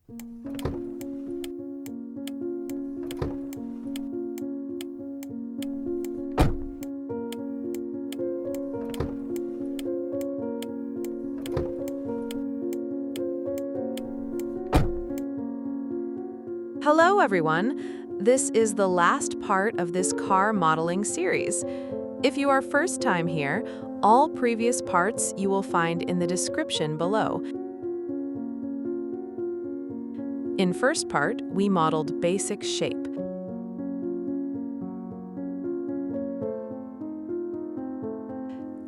Hello, everyone. This is the last part of this car modeling series. If you are first time here, all previous parts you will find in the description below. In first part, we modeled basic shape.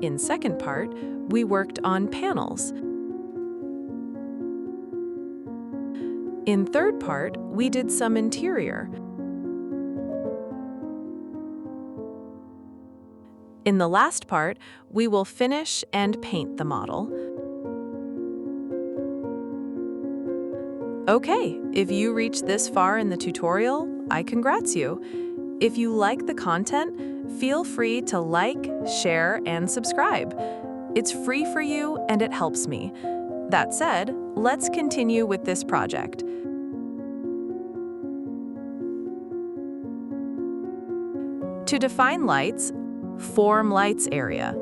In second part, we worked on panels. In third part, we did some interior. In the last part, we will finish and paint the model. Okay, if you reached this far in the tutorial, I congrats you. If you like the content, feel free to like, share, and subscribe. It's free for you and it helps me. That said, let's continue with this project. To define lights, form lights area.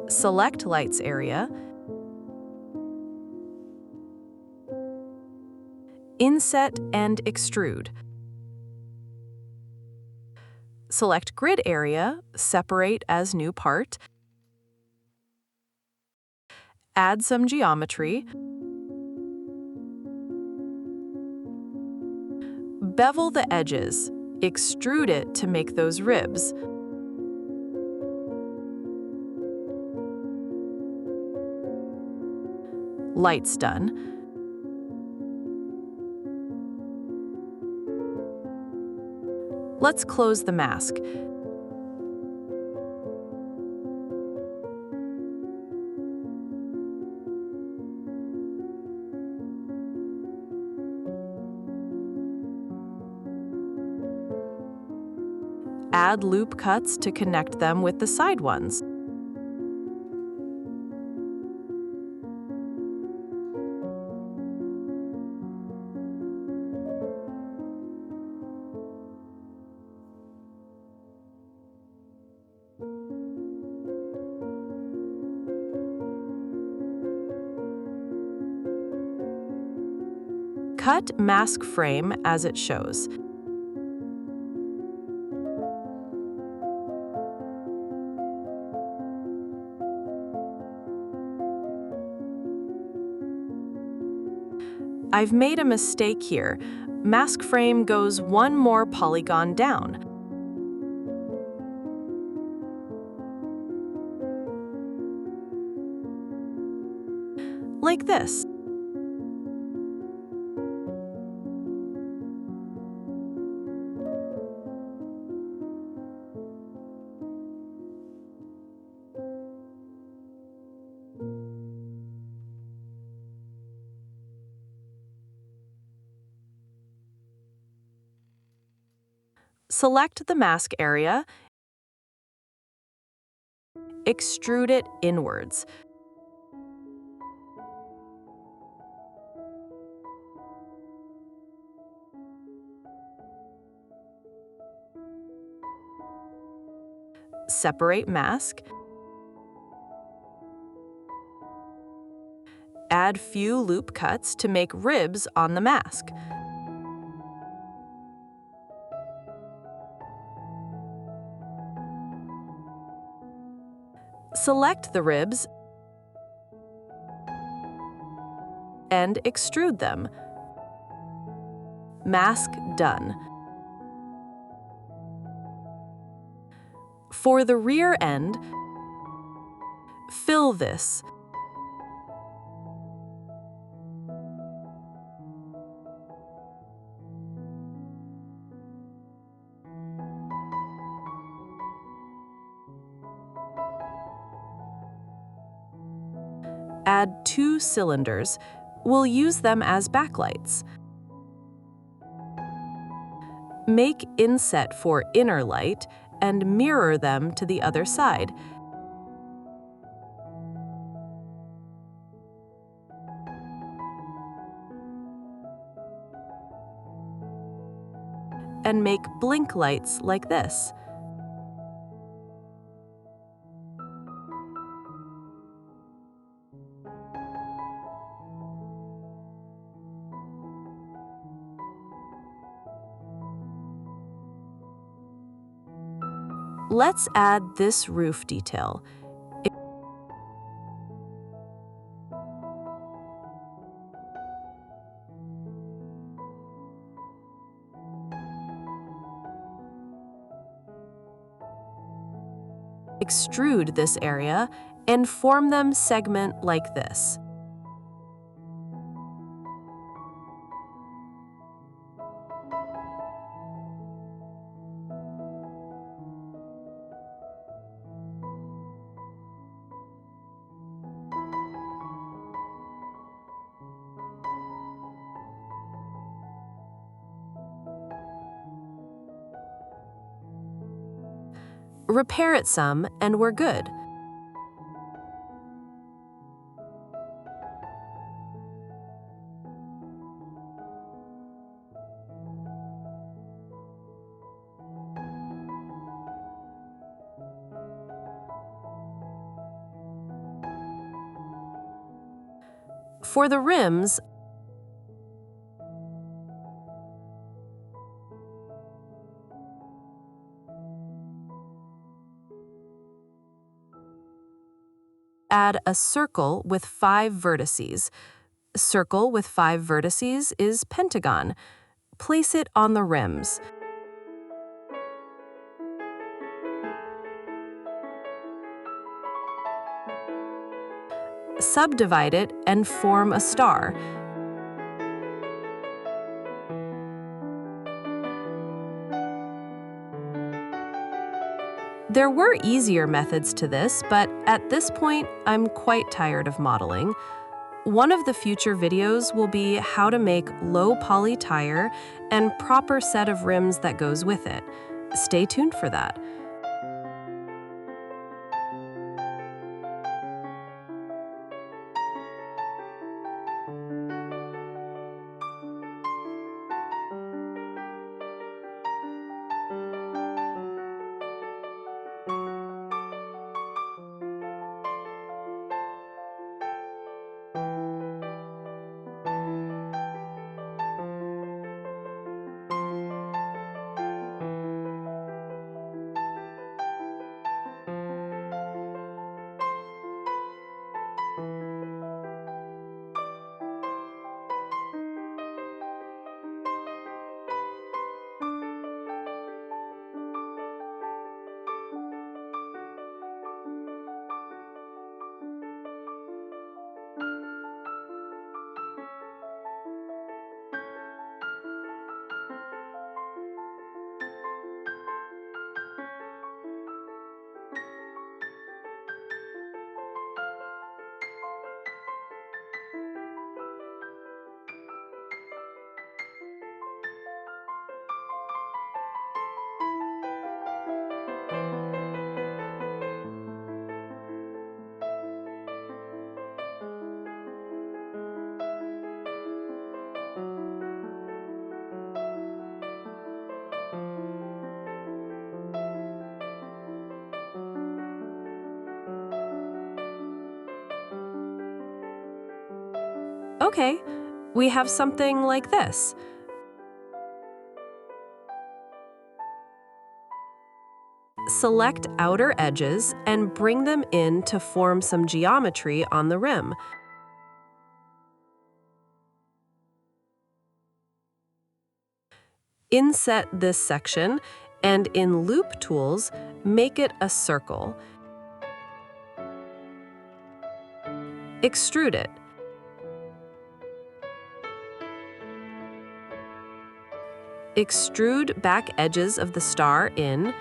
Select lights area. Inset and extrude. Select grid area, separate as new part. Add some geometry. Bevel the edges. Extrude it to make those ribs. Lights done. Let's close the mask. Add loop cuts to connect them with the side ones. Cut mask frame as it shows. I've made a mistake here. Mask frame goes one more polygon down. Like this. Select the mask area, extrude it inwards. Separate mask. Add few loop cuts to make ribs on the mask. Select the ribs and extrude them. Mask done. For the rear end, fill this. Add 2 cylinders. We'll use them as backlights. Make inset for inner light and mirror them to the other side. And make blink lights like this. Let's add this roof detail. Extrude this area and form them segment like this. Repair it some, and we're good. For the rims, add a circle with 5 vertices. A circle with 5 vertices is pentagon. Place it on the rims. Subdivide it and form a star. There were easier methods to this, but at this point, I'm quite tired of modeling. One of the future videos will be how to make low poly tire and proper set of rims that goes with it. Stay tuned for that. Okay, we have something like this. Select outer edges and bring them in to form some geometry on the rim. Inset this section, and in Loop Tools, make it a circle. Extrude it. Extrude back edges of the star in.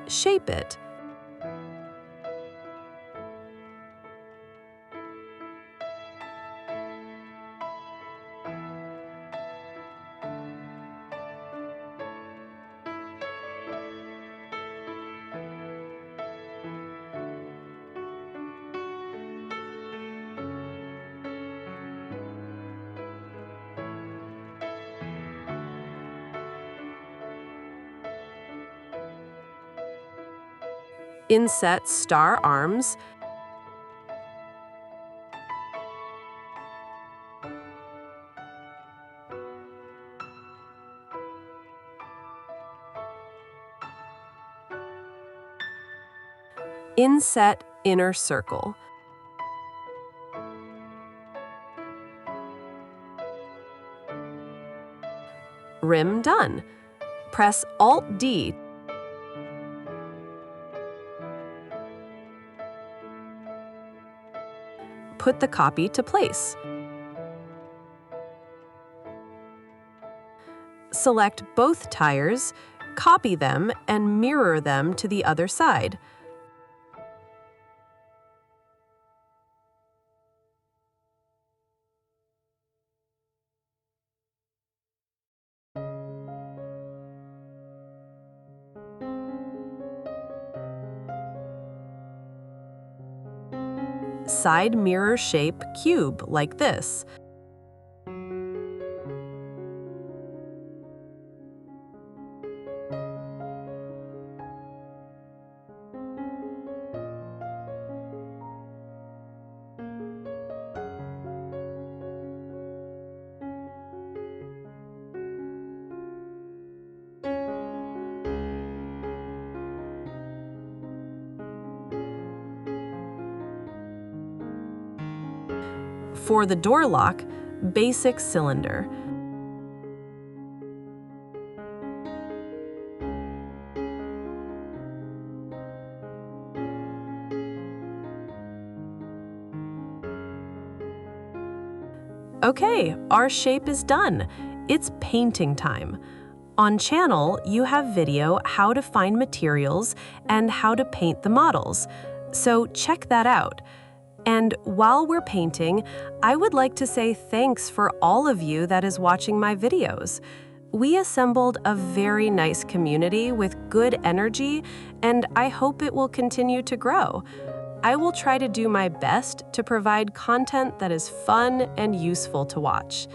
Shape it. Inset star arms. Inset inner circle. Rim done. Press Alt-D. Put the copy to place. Select both tires, copy them, and mirror them to the other side. Side mirror shape cube like this. For the door lock, basic cylinder. Okay, our shape is done. It's painting time. On channel, you have video how to find materials and how to paint the models, so check that out. And while we're painting, I would like to say thanks for all of you that is watching my videos. We assembled a very nice community with good energy, and I hope it will continue to grow. I will try to do my best to provide content that is fun and useful to watch.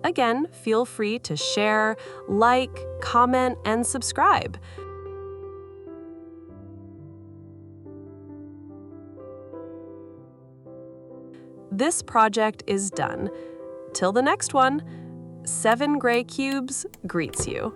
Again, feel free to share, like, comment, and subscribe. This project is done. Till the next one, 7 Gray Cubes greets you.